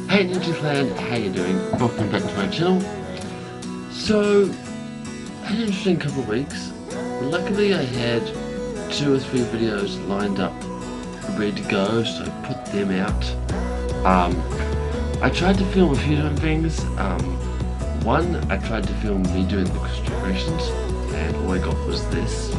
Hey Ninja Clan, how you doing? Welcome back to my channel. So, I had an interesting couple of weeks. Luckily I had 2 or 3 videos lined up ready to go, so I put them out. I tried to film a few different things. One, I tried to film me doing the decorations, and all I got was this.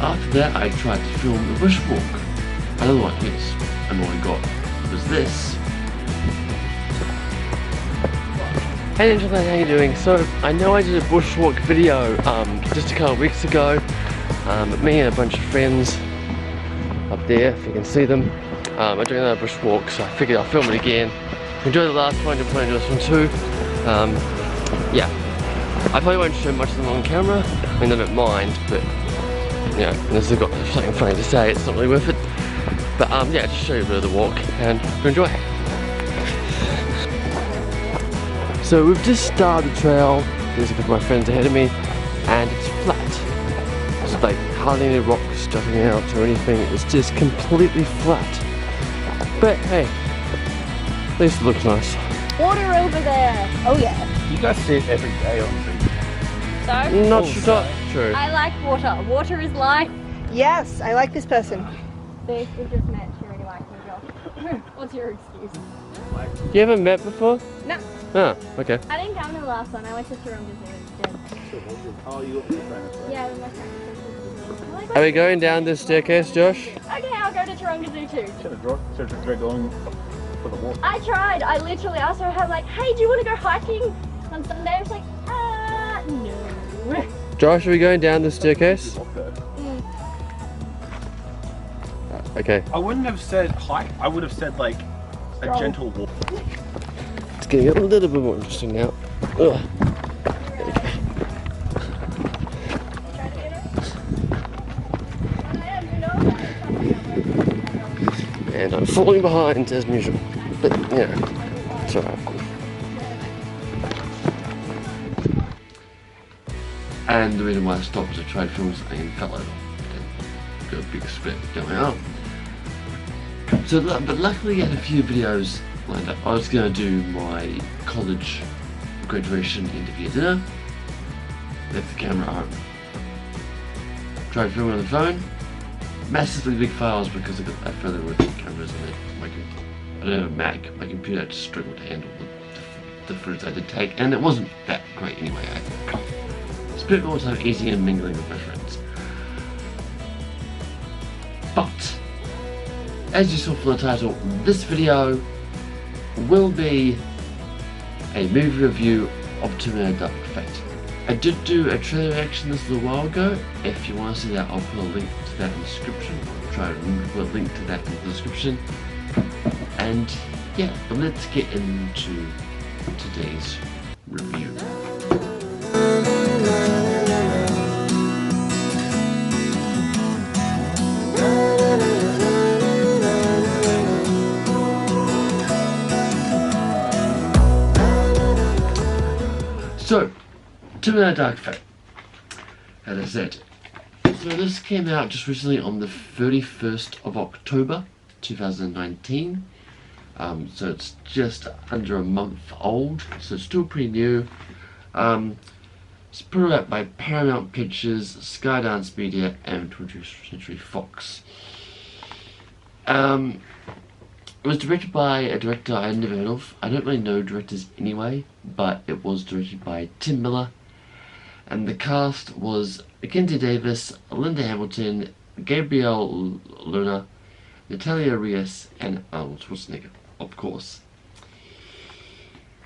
After that, I tried to film the bushwalk. Another one, yes. And all I got was this. Hey Ninja Clan, how you doing? So, I know I did a bushwalk video just a couple of weeks ago. Me and a bunch of friends up there, if you can see them. I'm doing another bushwalk, so I figured I'll film it again. Enjoy the last one, I'm planning to do this one too. Yeah. I probably won't show much of them on camera. I mean, I don't mind, but yeah, unless I've got something funny to say, it's not really worth it. But yeah, just show you a bit of the walk and enjoy. So we've just started the trail. There's a couple of my friends ahead of me, and it's flat. There's like hardly any rocks jutting out or anything. It's just completely flat. But hey, at least it looks nice. Water over there. Oh yeah. You guys see it every day on TV. So? Not true. I like water. Water is life. Yes, I like this person. We just met. She really likes me, Josh. What's your excuse? You haven't met before? No. Oh, okay. I didn't come to the last one. I went to Taronga Zoo instead. Oh, you got your friend. Yeah, with my friend. Are we going down this staircase, Josh? Okay, I'll go to Taronga Zoo too. Should have dragged on for the walk. I tried. I literally asked her, I'm like, hey, do you want to go hiking on Sunday? I was like, no. Josh, are we going down this staircase? Okay. I wouldn't have said hike. I would have said like a gentle walk. It's getting a little bit more interesting now. Ugh. And I'm falling behind as usual. But yeah, it's alright. And the reason why I stopped was I tried filming something and fell over. And got a big split going on. So, but luckily I had a few videos lined up. I was going to do my college graduation interview dinner. Left the camera at home. Tried filming on the phone. Massively big files because I got further working cameras on it. I don't have a Mac. My computer just struggled to handle the footage I did take, and it wasn't that great anyway. I spent more time eating and mingling with my friends. But as you saw from the title, this video will be a movie review of Terminator Dark Fate. I did do a trailer reaction this a little while ago. If you want to see that, I'll put a link to that in the description. I'll try to put a link to that in the description. And yeah, but let's get into today's review. So, Terminator Dark Fate, as I said. So this came out just recently on the 31st of October 2019. So it's just under a month old, so it's still pretty new. It's put out by Paramount Pictures, Skydance Media, and 20th Century Fox. It was directed by a director I had never heard of. I don't really know directors anyway, but it was directed by Tim Miller. And the cast was Mackenzie Davis, Linda Hamilton, Gabrielle Luna, Natalia Reyes, and Arnold Schwarzenegger, of course.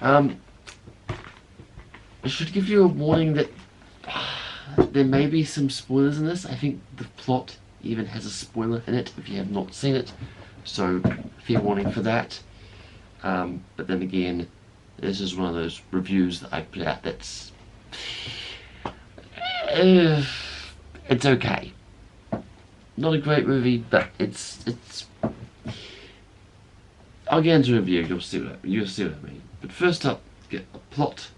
I should give you a warning that there may be some spoilers in this. I think the plot even has a spoiler in it if you have not seen it, so fair warning for that. But then again, this is one of those reviews that I put out that's it's okay. Not a great movie, but it's I'll get into a review, you'll see what I mean. But first up, get a plot.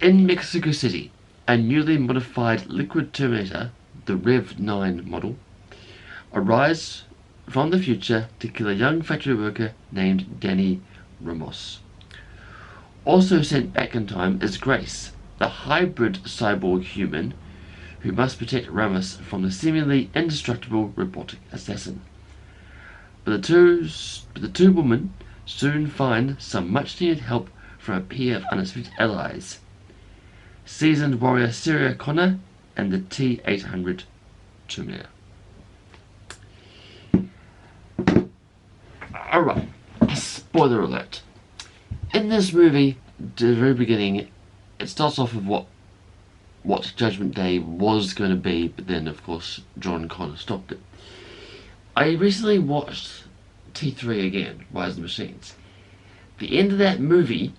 In Mexico City, a newly modified liquid Terminator, the Rev 9 model, arrives from the future to kill a young factory worker named Danny Ramos. Also sent back in time is Grace, the hybrid cyborg human who must protect Ramos from the seemingly indestructible robotic assassin. But the two women soon find some much needed help from a pair of unexpected allies: seasoned warrior Sarah Connor and the T-800 Terminator. Alright, spoiler alert. In this movie, at the very beginning, it starts off with what Judgment Day was going to be, but then of course John Connor stopped it. I recently watched T3 again, Rise of the Machines. The end of that movie,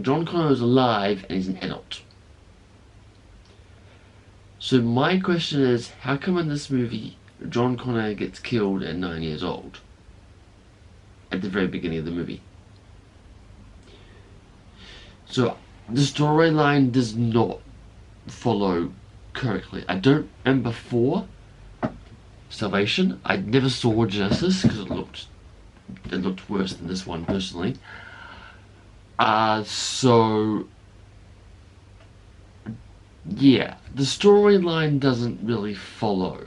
John Connor is alive and he's an adult. So my question is, how come in this movie John Connor gets killed at 9 years old? At the very beginning of the movie. So the storyline does not follow correctly. I don't remember 4 Salvation. I never saw Genesis because it looked worse than this one personally. So yeah, the storyline doesn't really follow.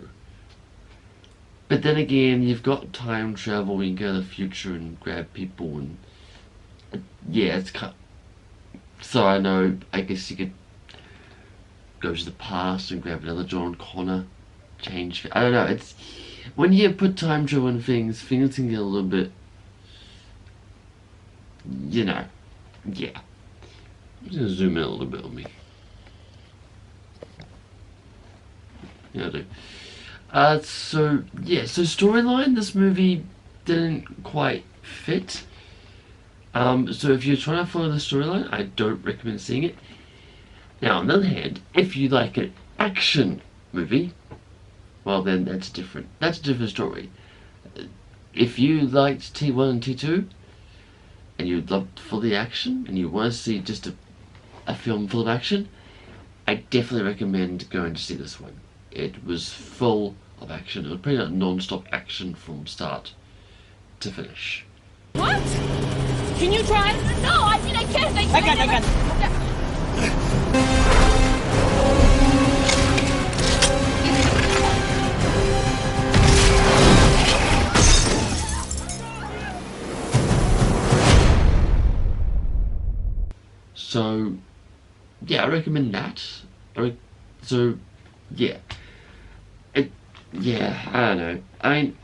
But then again, you've got time travel, you can go to the future and grab people, and yeah, it's kind of, so I know, I guess you could go to the past and grab another John Connor, change, I don't know, it's, when you put time travel in things can get a little bit, you know, yeah. I'm just gonna zoom in a little bit on me. Yeah, I do. So storyline, this movie didn't quite fit. So if you're trying to follow the storyline, I don't recommend seeing it. Now, on the other hand, if you like an action movie, well then that's different. That's a different story. If you liked T1 and T2, and you loved full the action, and you want to see just a film full of action, I definitely recommend going to see this one. It was full of action. It was pretty much non-stop action from start to finish. What? Can you drive? No, I mean I can't. I can't. So, yeah, I recommend that. So, yeah. Yeah, I don't know. I mean,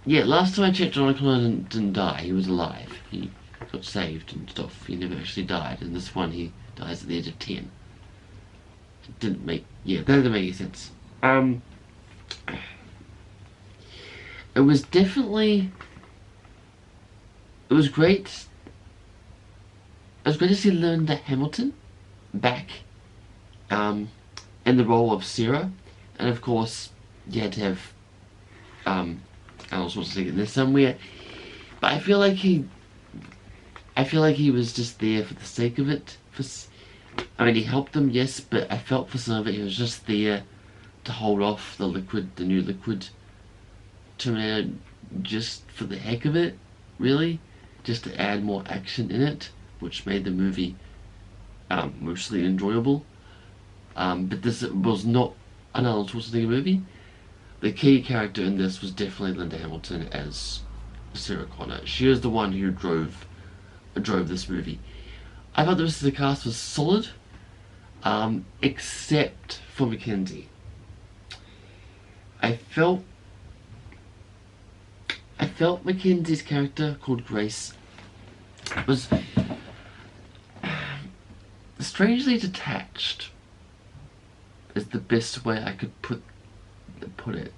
yeah, last time I checked, John Connor didn't die. He was alive. He got saved and stuff. He never actually died. And this one, he dies at the age of 10. It didn't make, yeah, that didn't make any sense. It was definitely, it was great. It was great to see Linda Hamilton back in the role of Sarah, and of course you had to have Arnold Schwarzenegger in there somewhere. But I feel like he was just there for the sake of it. I mean, he helped them, yes, but I felt for some of it he was just there to hold off the new liquid Terminator, just for the heck of it, really, just to add more action in it, which made the movie mostly enjoyable. But this was not an Arnold Schwarzenegger movie. The key character in this was definitely Linda Hamilton as Sarah Connor. She was the one who drove this movie. I thought the rest of the cast was solid, except for Mackenzie. I felt Mackenzie's character, called Grace, was strangely detached, is the best way I could put put it.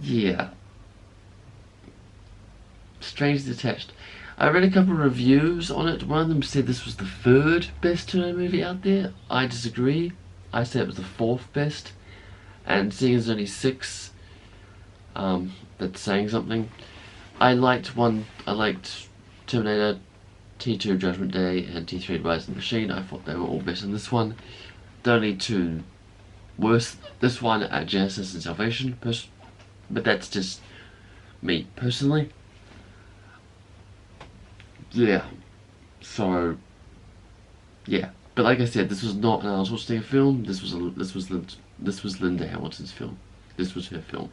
Yeah. Strangely detached. I read a couple of reviews on it. One of them said this was the third best Turner movie out there. I disagree. I say it was the fourth best. And seeing as only 6, that's saying something. I liked Terminator, T2 Judgment Day, and T3 Rise of the Machine. I thought they were all better than this one. The only 2 worse, this one at Genesis and Salvation, but that's just me personally. Yeah, so yeah, but like I said, this was not an Arnold Schwarzenegger film. This was Linda Hamilton's film. This was her film.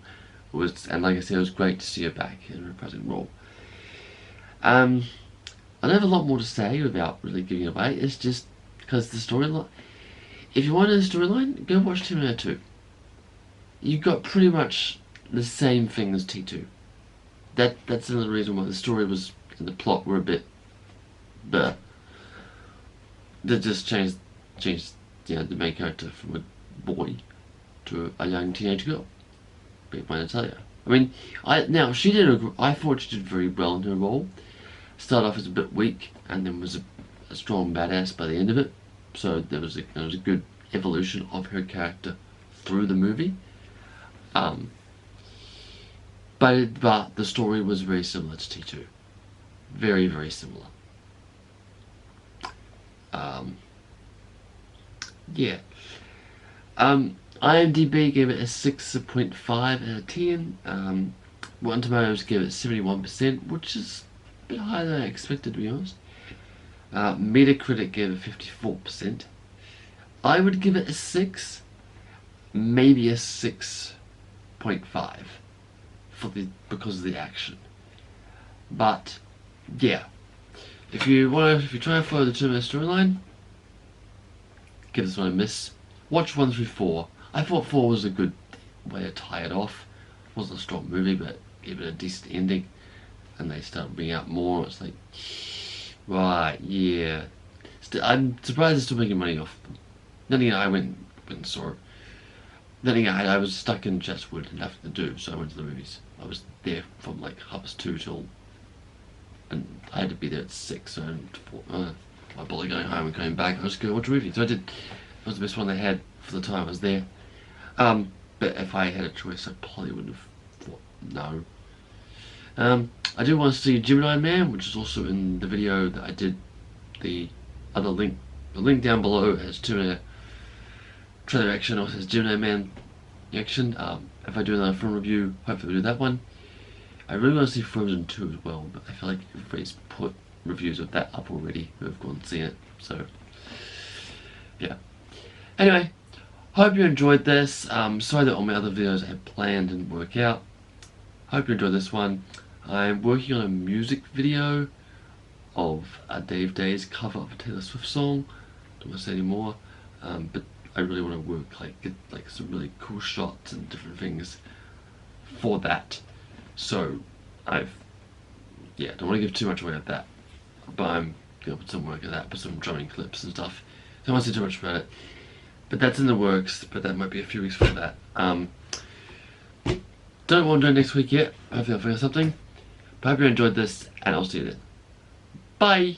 And like I said, it was great to see her back in a reprising role. I don't have a lot more to say without really giving it away. It's just because the storyline. If you want a storyline, go watch Terminator 2. You got pretty much the same thing as T2. That's another reason why the story was and the plot were a bit bleh. They just changed the main character from a boy to a young teenage girl. Big mind to tell you. I mean, I thought she did very well in her role. Started off as a bit weak, and then was a strong badass by the end of it. So there was a good evolution of her character through the movie. But the story was very similar to T2. Very, very similar. Yeah. IMDb gave it a 6.5 out of 10. Rotten Tomatoes gave it 71%, which is a bit higher than I expected, to be honest. Metacritic gave it 54%. I would give it a 6, maybe a 6.5 because of the action. But yeah, if you try and follow the Terminator storyline, give this one a miss. Watch 1 through 4. I thought 4 was a good way to tie it off. It wasn't a strong movie, but gave it a decent ending. And they started bringing out more. It's like, right, yeah. I'm surprised they're still making money off them. Then again, I went and saw it. Then again, I was stuck in Chatswood and nothing to do, so I went to the movies. I was there from like 2:30 till, and I had to be there at 6, so my bully going home and coming back, I was going to watch a movie. So I did. It was the best one they had for the time I was there. But if I had a choice, I probably would have thought no. I do want to see Gemini Man, which is also in the video that I did. The link down below has Terminator trailer action, also has Gemini Man action. If I do another film review, hopefully I'll do that one. I really want to see Frozen 2 as well, but I feel like everybody's put reviews of that up already who have gone and seen it, so yeah. Anyway, hope you enjoyed this. Sorry that all my other videos I had planned didn't work out. Hope you enjoyed this one. I'm working on a music video of a Dave Days cover of a Taylor Swift song. Don't want to say any more, but I really want to get some really cool shots and different things for that. So don't want to give too much away of that, but I'm gonna put some work at that, put some drumming clips and stuff. Don't want to say too much about it, but that's in the works. But that might be a few weeks for that. Don't want to do it next week yet. Hopefully I'll figure something. But I hope you enjoyed this, and I'll see you then. Bye.